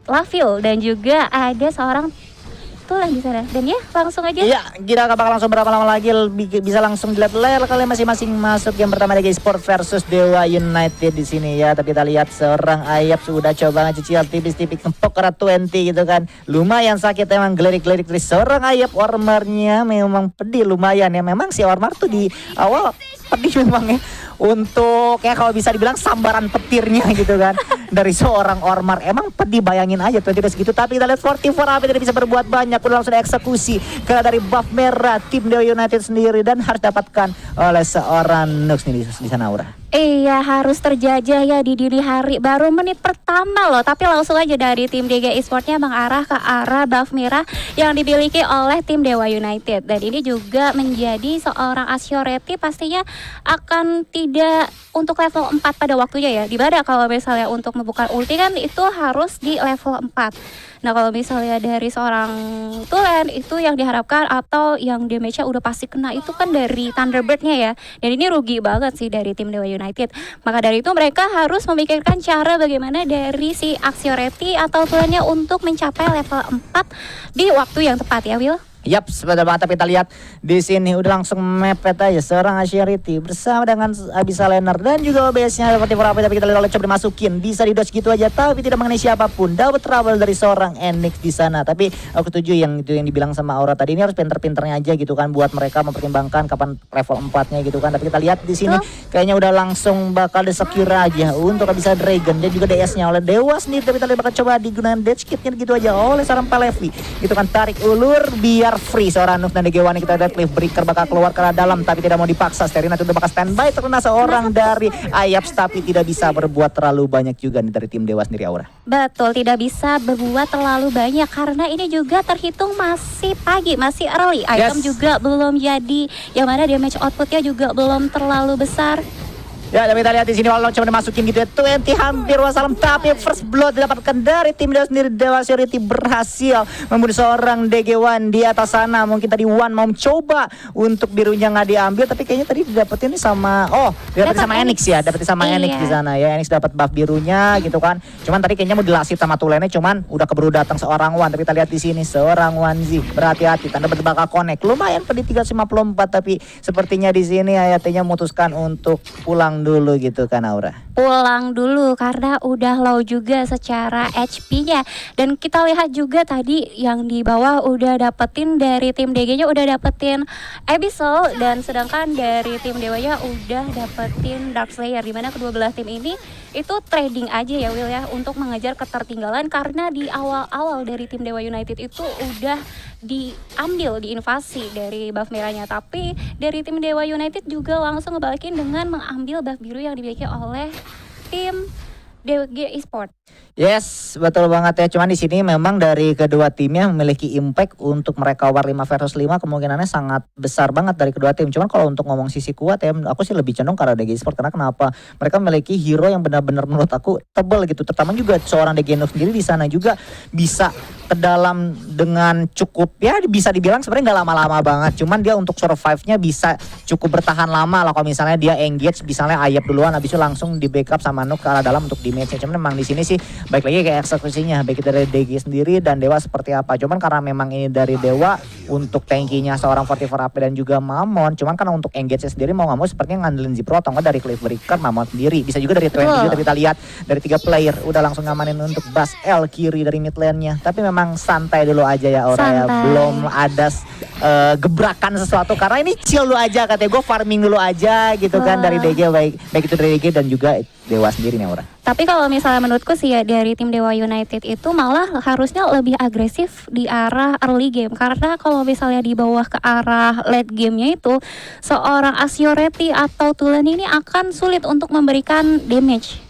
Lavil dan juga ada seorang Tulen di sana. Dan ya langsung aja. Iya, kita gak bakal langsung berapa lama lagi, bisa langsung dilihat layar kalian masing-masing masuk game pertama DG Sport versus Dewa United di sini ya. Tapi kita lihat seorang Ayap sudah coba ngecicil tipis-tipis kempok kerat 20 gitu kan. Lumayan sakit emang gelirik-gelirik dari seorang Ayap. Warmernya memang pedih lumayan ya. Memang si Warmer tuh di awal pedih memang ya. Untuk ya kalau bisa dibilang sambaran petirnya gitu kan dari seorang Ormar. Emang pedih, bayangin aja tuh tidak segitu. Tapi kita lihat 44 apa tidak bisa berbuat banyak, udah langsung dieksekusi karena dari buff merah tim Dewa United sendiri dan harus dapatkan oleh seorang Nux nih di sana Aura. Iya, harus terjajah ya di dini hari, baru menit pertama loh. Tapi langsung aja dari tim DG Esportnya mengarah ke arah buff merah yang dimiliki oleh tim Dewa United. Dan ini juga menjadi seorang Asyoreti pastinya akan tidak untuk level 4 pada waktunya ya. Dimana kalau misalnya untuk membuka ulti kan itu harus di level 4. Nah kalau misalnya dari seorang Tulen itu yang diharapkan atau yang damage-nya udah pasti kena itu kan dari Thunderbird-nya ya. Dan ini rugi banget sih dari tim Dewa United. Maka dari itu mereka harus memikirkan cara bagaimana dari si Axioreti atau Tulennya untuk mencapai level 4 di waktu yang tepat ya Will. Yap, sebentar banget. Tapi kita lihat di sini udah langsung mepet aja seorang Asharity bersama dengan Abyssal Leonard dan juga OBS-nya seperti apa. Tapi kita lihat oleh coba dimasukin, bisa didodge gitu aja tapi tidak mengenai siapapun. Dapat trouble dari seorang Enix di sana. Tapi aku setuju yang itu yang dibilang sama Aura tadi, ini harus pinter-pinternya aja gitu kan buat mereka mempertimbangkan kapan level 4-nya gitu kan. Tapi kita lihat di sini kayaknya udah langsung bakal di-secure aja untuk Abyssal Dragon dan juga DS-nya oleh Dewa sendiri. Tapi kita lihat bakal coba digunakan Death Kit-nya gitu aja oleh seorang Palevi gitu kan, tarik ulur biar free seorang Nux dan DG1. Kita lihat Cliff Breaker bakal keluar ke dalam tapi tidak mau dipaksa. Sterina itu udah bakal standby, terkena seorang dari Ayaps tapi tidak bisa berbuat terlalu banyak juga nih dari tim Dewa sendiri Aura. Betul, tidak bisa berbuat terlalu banyak karena ini juga terhitung masih pagi, masih early. Item juga belum jadi, yang mana damage outputnya juga belum terlalu besar. Ya, tapi kita lihat di sini walau cuma dimasukin gitu ya 20 hampir wassalam, tapi first blood didapatkan dari tim Dewa sendiri. Dewa Security berhasil membunuh seorang DG1 di atas sana. Mungkin tadi One mau coba untuk birunya nggak diambil, tapi kayaknya tadi didapetin sama didapetin sama Enix ya, dapetin sama Enix di sana ya. Enix dapat buff birunya gitu kan. Cuman tadi kayaknya mau dilasit sama Tulennya, cuman udah keburu datang seorang One. Tapi kita lihat di sini seorang Wanzi berhati-hati, tanda bakal connect. Lumayan pedih 354, tapi sepertinya di sini Hayatinya memutuskan untuk pulang dulu gitu kan Aura. Pulang dulu karena udah low juga secara HP-nya. Dan kita lihat juga tadi yang di bawah udah dapetin dari tim DG-nya udah dapetin Abyssal, dan sedangkan dari tim Dewanya udah dapetin Dark Slayer, dimana kedua belah tim ini itu trading aja ya Will ya untuk mengejar ketertinggalan karena di awal-awal dari tim Dewa United itu udah diambil, diinvasi dari buff merahnya, tapi dari tim Dewa United juga langsung ngebalikin dengan mengambil buff biru yang dimiliki oleh tim DG Esport. Yes, betul banget ya. Cuman di sini memang dari kedua timnya memiliki impact untuk mereka war 5 versus 5 kemungkinannya sangat besar banget dari kedua tim. Cuman kalau untuk ngomong sisi kuat ya, aku sih lebih condong karena DG Esport, karena kenapa? Mereka memiliki hero yang benar-benar menurut aku tebal gitu. Terutama juga seorang DG Nux sendiri di sana juga bisa ke dalam dengan cukup ya bisa dibilang sebenarnya nggak lama-lama banget. Cuman dia untuk survive-nya bisa cukup bertahan lama lah kalau misalnya dia engage, misalnya Ayap duluan habis itu langsung di backup sama Nux ke arah dalam untuk damage-nya. Cuman memang di sini sih baik lagi kayak eksekusinya baik dari DG sendiri dan Dewa seperti apa. Cuman karena memang ini dari Dewa untuk tankinya seorang 44 AP dan juga Mamon. Cuman karena untuk engage sendiri mau nggak mau sepertinya ngandelin Zipro atau enggak dari Cliff Breaker, Mamon sendiri. Bisa juga dari 20 juga, tapi kita lihat dari 3 player udah langsung ngamanin untuk Bas L kiri dari mid lane-nya. Tapi memang santai dulu aja ya Aura ya. Belum ada gebrakan sesuatu karena ini chill dulu aja katanya, gue farming dulu aja gitu kan dari DG, baik itu dari DG dan juga Dewa sendiri nih Aura. Tapi kalau misalnya menurutku sih ya dari tim Dewa United itu malah harusnya lebih agresif di arah early game. Karena kalau misalnya di bawah ke arah late gamenya itu seorang Asyoreti atau Tulen ini akan sulit untuk memberikan damage.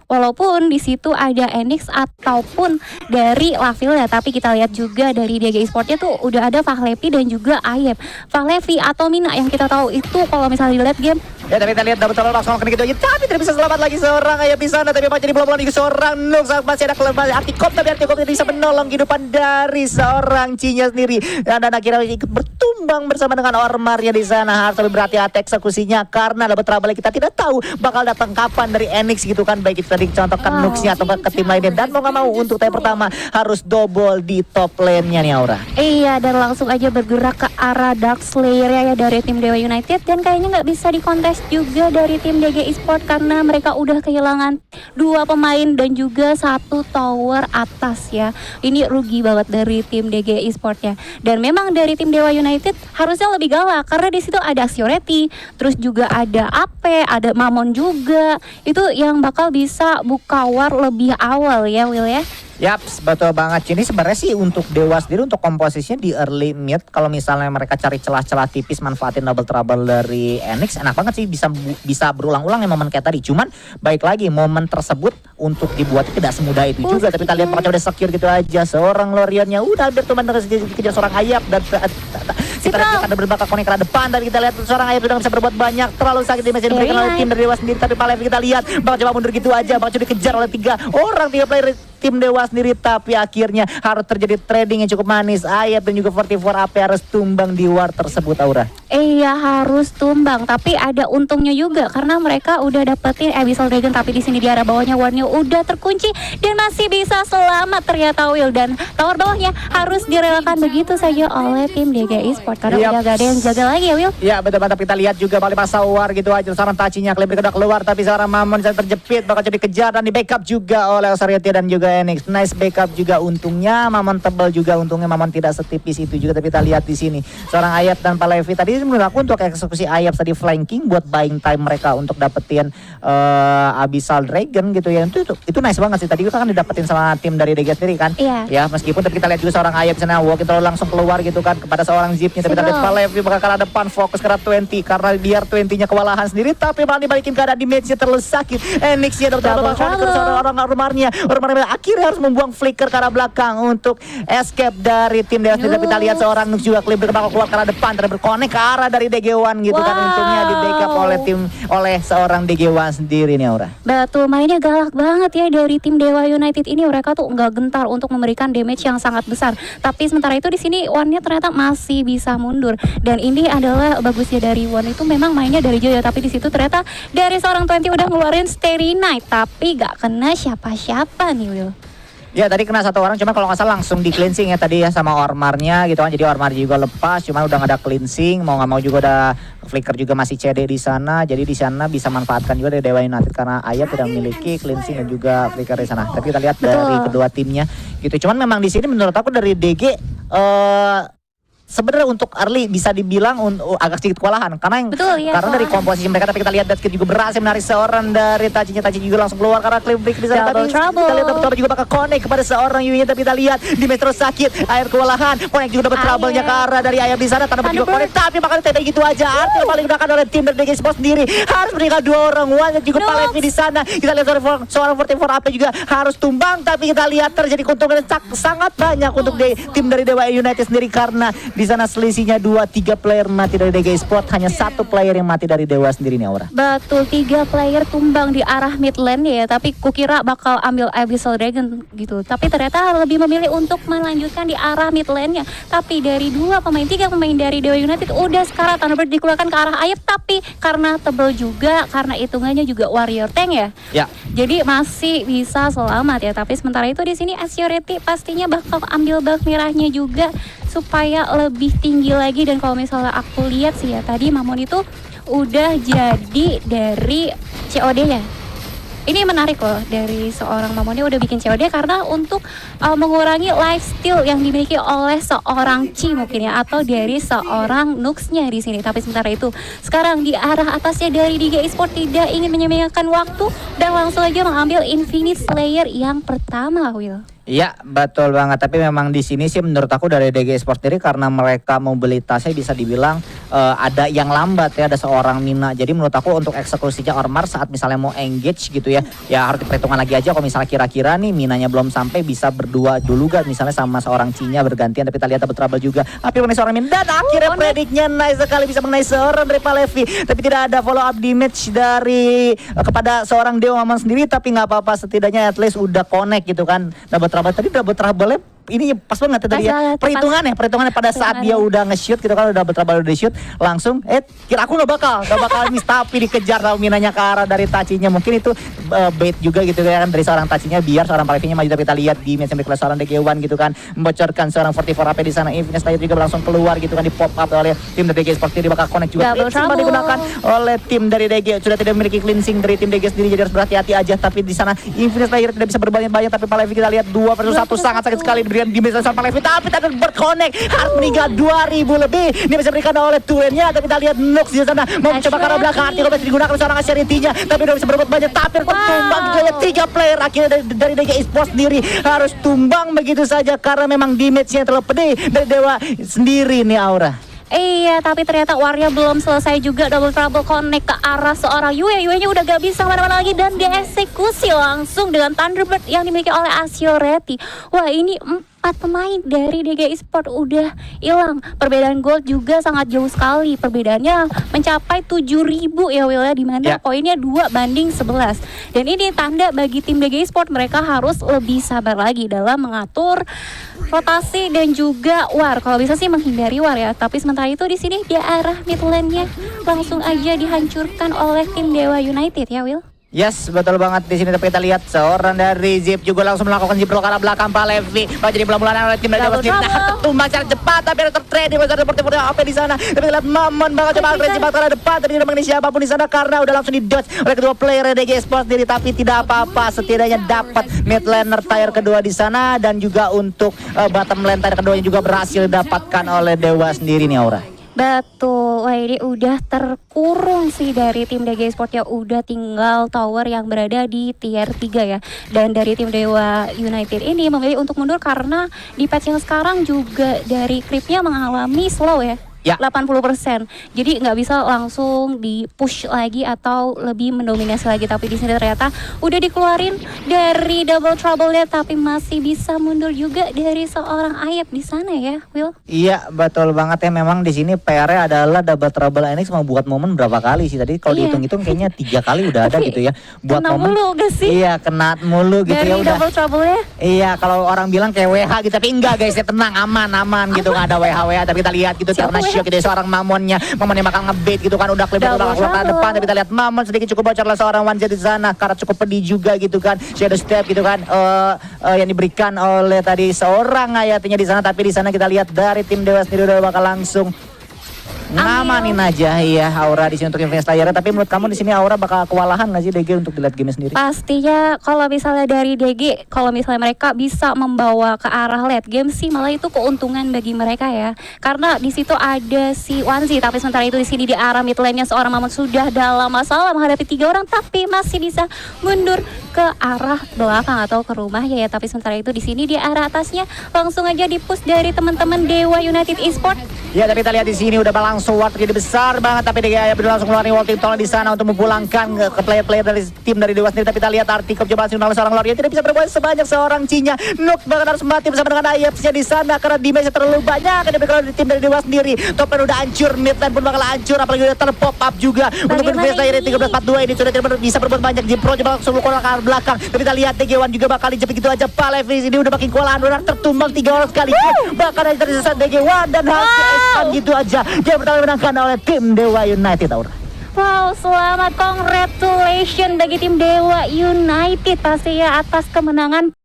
Walaupun di situ ada Enix ataupun dari Lavil ya, tapi kita lihat juga dari DG Esportnya tuh udah ada Fahlevi dan juga Ayep. Fahlevi atau Mina yang kita tahu itu kalau misalnya di late game Ya tapi kita lihat double trouble langsung kena gitu aja. Tapi tidak bisa selamat lagi seorang Ayah di sana. Tapi jadi bola-bola di seorang Nux. Masih ada kelemahan Artikop. Tapi Artikop tidak bisa menolong kehidupan dari seorang Cinya sendiri. Dan akhirnya ikut bertumbang bersama dengan Ormarnya di sana. Harus lebih berhati-hati eksekusinya. Karena double trouble kita tidak tahu bakal datang kapan dari Enix gitu kan. Baik itu tadi contohkan Nuxnya atau ke tim lainnya. Dan mau gak mau untuk time pertama harus double di top lane-nya nih Aura. Iya, dan langsung aja bergerak ke arah Dark Slayer ya dari tim Dewa United. Dan kayaknya nggak bisa dikontes juga dari tim DG Esport karena mereka udah kehilangan 2 pemain dan juga 1 tower atas ya. Ini rugi banget dari tim DG Esportnya. Dan memang dari tim Dewa United harusnya lebih galak karena di situ ada Axioreti, terus juga ada AP, ada Mamon juga. Itu yang bakal bisa buka war lebih awal ya Will ya. Yaps, betul banget. Ini sebenarnya sih untuk Dewa sendiri untuk komposisinya di early mid, kalau misalnya mereka cari celah-celah tipis manfaatin double trouble dari Enix, enak banget sih bisa berulang-ulang ya momen kayak tadi. Cuman baik lagi momen tersebut untuk dibuat tidak semudah itu juga. Tapi kita lihat mereka udah secure gitu aja. Seorang Lorionnya udah hampir tuh dikejar seorang Ayap dan kita lihat ada berbakar konek ke depan dan kita lihat seorang Ayap sudah bisa berbuat banyak. Terlalu sakit di mesin diberikan oleh tim dari Dewa sendiri. Tapi Palev kita lihat bakal coba mundur gitu aja, bakal coba dikejar oleh 3 player tim Dewa sendiri, tapi akhirnya harus terjadi trading yang cukup manis. Ayat dan juga 44 AP harus tumbang di war tersebut Aura. Iya harus tumbang, tapi ada untungnya juga karena mereka udah dapetin Abyssal Dragon, tapi di sini di arah bawahnya warnya udah terkunci dan masih bisa selamat ternyata Will, dan tower bawahnya harus direlakan begitu saja oleh tim DG Esport karena udah gak ada yang jaga lagi ya Will. Ya betul, mantap. Kita lihat juga balik masa war gitu aja. Seorang Tachinya Kleber udah keluar, tapi seorang Mamon bisa terjepit, bakal jadi kejar dan di backup juga oleh Osariati dan juga Enix. Nice backup juga untungnya. Mamon tebal juga untungnya. Mamon tidak setipis itu juga. Tapi kita lihat di sini seorang Ayap dan Palevi tadi menurut aku untuk eksekusi Ayap tadi flanking buat buying time mereka untuk dapetin Abyssal Dragon gitu ya. Itu nice banget sih. Tadi kita kan didapetin sama tim dari DG sendiri kan. Iya. Ya meskipun tapi kita lihat juga seorang Ayap sana walk itu langsung keluar gitu kan kepada seorang Zipnya. Tapi kita lihat Palevi bakal kalah depan, fokus ke 20 karena biar 20-nya kewalahan sendiri, tapi malah dibalikin keadaan damage-nya terlalu sakit. Enix-nya double seorang Ormarnya akhirnya harus membuang flicker ke arah belakang untuk escape dari tim Dewa sendiri. Tapi kita lihat seorang Nux juga Kleber bakal keluar ke arah depan, terus berkonek ke arah dari DG1 gitu kan. Untungnya di backup oleh seorang DG1 sendiri nih Aura. Betul, mainnya galak banget ya dari tim Dewa United ini. Mereka tuh nggak gentar untuk memberikan damage yang sangat besar. Tapi sementara itu di sini One-nya ternyata masih bisa mundur. Dan ini adalah bagusnya dari One, itu memang mainnya dari jauh ya. Tapi di situ ternyata dari seorang 20 udah ngeluarin Starry Night, tapi gak kena siapa-siapa nih Will. Ya tadi kena 1 orang, cuma kalau nggak salah langsung di cleansing ya tadi ya sama Ormarnya gitu kan. Jadi Ormarnya juga lepas, cuma udah nggak ada cleansing, mau nggak mau juga udah flicker juga masih CD di sana. Jadi di sana bisa manfaatkan juga dari Dewa United karena Ayat tidak memiliki cleansing dan juga flicker di sana. Tapi kita lihat dari kedua timnya gitu. Cuman memang di sini menurut aku dari DG sebenarnya untuk early bisa dibilang agak sedikit kewalahan karena karena dari komposisi mereka. Tapi kita lihat Deadkid juga berhasil menarik seorang dari Tachi juga langsung keluar karena Cliff Break bisa. Tapi kita lihat double trouble juga bakal connect kepada seorang Yunya. Tapi kita lihat di metro sakit air kewalahan, connect juga dapat trouble-nya ke arah dari Ayam di sana tanpa juga connect, tapi bakal TP gitu aja. Artinya paling digunakan oleh tim dari DG Sport sendiri harus meninggal 2 orang. One juga Palevi di sana. Kita lihat seorang 44 AP juga harus tumbang, tapi kita lihat terjadi keuntungan sangat banyak untuk tim dari Dewa United sendiri karena di sana selisihnya 2-3 player mati dari DG Sport, hanya 1 player yang mati dari Dewa sendiri nih Aura. Betul, 3 player tumbang di arah mid lane ya, tapi kukira bakal ambil Abyssal Dragon gitu. Tapi ternyata lebih memilih untuk melanjutkan di arah mid lane-nya. Tapi dari 3 pemain dari Dewa United udah sekarang Thunderbird dikeluarkan ke arah Ayap, tapi karena tebel juga, karena hitungannya juga warrior tank ya. Ya. Jadi masih bisa selamat ya. Tapi sementara itu di sini Axioreti pastinya bakal ambil buff merahnya juga supaya lebih tinggi lagi. Dan kalau misalnya aku lihat sih ya tadi Mamon itu udah jadi dari COD ya. Ini menarik loh, dari seorang Mamonnya udah bikin COD karena untuk mengurangi lifesteal yang dimiliki oleh seorang Chi mungkin ya, atau dari seorang Nuxnya di sini. Tapi sementara itu sekarang di arah atasnya dari DG Esport tidak ingin menyia-nyiakan waktu dan langsung aja mengambil Infinite Slayer yang pertama Will. Iya betul banget, tapi memang di sini sih menurut aku dari DG Esports sendiri karena mereka mobilitasnya bisa dibilang ada yang lambat ya, ada seorang Mina. Jadi menurut aku untuk eksekusinya Ormar saat misalnya mau engage gitu ya, ya harus diperhitungkan lagi aja kalau misalnya kira-kira nih Minanya belum sampai bisa berdua dulu kan misalnya sama seorang Cinya bergantian, tapi kita lihat double trouble juga. Tapi mengenai seorang Mina dan akhirnya prediknya nice sekali bisa mengenai seorang dari Palevi, tapi tidak ada follow up damage dari kepada seorang Dewa Maman sendiri, tapi nggak apa-apa setidaknya at least udah connect gitu kan. Double trouble ini pas banget ya tadi ya perhitungannya pada saat dia udah nge-shoot gitu kan, udah double trouble udah shoot langsung kira aku nggak bakal miss, tapi dikejar sama Minanya ke arah dari Tachinya. Mungkin itu bait juga gitu kan dari seorang Tachinya biar seorang Palevinya maju. Tapi kita lihat di match yang seorang DG1 gitu kan membocorkan seorang 44 AP di sana. Infinite Slayer juga langsung keluar gitu kan, di pop up oleh tim dari DG seperti bakal connect juga. Sempat digunakan oleh tim dari DG, sudah tidak memiliki cleansing dari tim DG sendiri, jadi harus berhati-hati aja. Tapi di sana Infinite Slayer tidak bisa berbanyak-banyak, tapi Palevi kita lihat 2 versus 1 sangat sakit sekali diberikan di mesa sama Palevi, tapi tidak berconnect. Harus meninggal 2000 lebih. Ini bisa diberikan oleh Turennya, tapi kita lihat Nux di sana mau mencoba ke arah belakang. Artikel masih digunakan seorang Asharity-nya, tapi udah bisa berbuat banyak. Tapi tumbang juga 3 player akhirnya dari DG Esports sendiri harus tumbang begitu saja karena memang damage-nya terlalu pedih dari Dewa sendiri nih Aura. Iya, tapi ternyata warnya belum selesai juga. Double trouble connect ke arah seorang Yue. Yue-nya udah gak bisa mana-mana lagi dan dieksekusi langsung dengan Thunderbird yang dimiliki oleh Asharity. Wah, ini 4 pemain dari DG Esports udah hilang. Perbedaan gold juga sangat jauh sekali. Perbedaannya mencapai 7.000 ya Will, di mana poinnya 2-11. Dan ini tanda bagi tim DG Esports, mereka harus lebih sabar lagi dalam mengatur rotasi dan juga war. Kalau bisa sih menghindari war ya. Tapi sementara itu di sini di arah mid lane-nya langsung aja dihancurkan oleh tim Dewa United ya Will. Yes, betul banget di sini. Tapi kita lihat seorang dari Zip juga langsung melakukan zip roll ke arah belakang Palevi. Jadi pelan-pelan oleh tim dari Dewa sendiri tumbang secara cepat, tapi ada tertrade seperti apa di sana. Tapi lihat Mammon bakal coba cepat ke arah depan, tapi tidak mengenai siapapun di sana karena udah langsung di-dodge oleh kedua player DG Esports sendiri. Tapi tidak apa-apa, setidaknya dapat mid laner tier kedua di sana, dan juga untuk bottom lane tier keduanya juga berhasil didapatkan oleh Dewa sendiri nih Aura. Betul, wah ini udah terkurung sih dari tim DG Esports, ya udah tinggal tower yang berada di tier 3 ya. Dan dari tim Dewa United ini memilih untuk mundur karena di patch yang sekarang juga dari creepnya mengalami slow ya. 80%. Jadi nggak bisa langsung di push lagi atau lebih mendominasi lagi. Tapi di sini ternyata udah dikeluarin dari double trouble-nya, tapi masih bisa mundur juga dari seorang Ayep di sana ya, Will. Iya, betul banget ya. Memang di sini PR-nya adalah double trouble NX mau buat momen berapa kali sih tadi? Kalau dihitung-hitung kayaknya 3 kali udah ada gitu ya. Buat kena momen. Mulu gak sih? Iya, kena mulu gitu dari ya udah. Double trouble-nya. Iya, kalau orang bilang kayak WH gitu, tapi enggak guys, ya tenang, aman gitu, nggak ada WH, tapi kita lihat gitu karena shock gitu seorang Mamonnya bakal ngebait gitu kan, udah kelihatan udah keluar ke depan, tapi kita lihat Mamon sedikit cukup bocor lah seorang Wanjat di sana karena cukup pedih juga gitu kan, shadow step gitu kan yang diberikan oleh tadi seorang Hayatinya di sana. Tapi di sana kita lihat dari tim Dewa sendiri udah bakal langsung ngamanin aja ya Aura di sini untuk Infinite Slayer. Tapi menurut kamu di sini Aura bakal kewalahan nggak sih DG untuk dilihat game sendiri? Pastinya kalau misalnya dari DG, kalau misalnya mereka bisa membawa ke arah late game sih malah itu keuntungan bagi mereka ya. Karena di situ ada si Wanzi, tapi sementara itu di sini di arah mid lane-nya seorang Mamon sudah dalam masalah menghadapi 3 orang, tapi masih bisa mundur ke arah belakang atau ke rumah ya. Tapi sementara itu di sini di arah atasnya langsung aja di-push dari teman-teman Dewa United Esports. Ya, tapi kita lihat di sini udah langsung war terjadi besar banget, tapi DG Ayep langsung ngeluarin walting tolong di sana untuk memulangkan ke player-player dari tim dari Dewa sendiri. Tapi kita lihat Artikel coba langsung oleh seorang Lord yang tidak bisa berbuat sebanyak seorang Cinya. Nuk bahkan harus mati bersama dengan Ayep-nya di sana karena damage terlalu banyak yang diberikan oleh tim dari Dewa sendiri. Topen udah hancur, mid lane pun bakal hancur, apalagi udah terpop up juga untuk Infinite Slayer 1342 ini sudah tidak bisa berbuat banyak. Jipro coba langsung keluar ke arah belakang, tapi kita lihat DG1 juga bakal dijepit gitu aja. Palevi ini udah makin kewalahan, udah tertumbang 3 orang sekaligus, bahkan ada tersisa DG1 dan hasil gitu aja. Dia pertama dimenangkan oleh tim Dewa United, Aura. Wow, selamat congratulations bagi tim Dewa United pasti ya atas kemenangan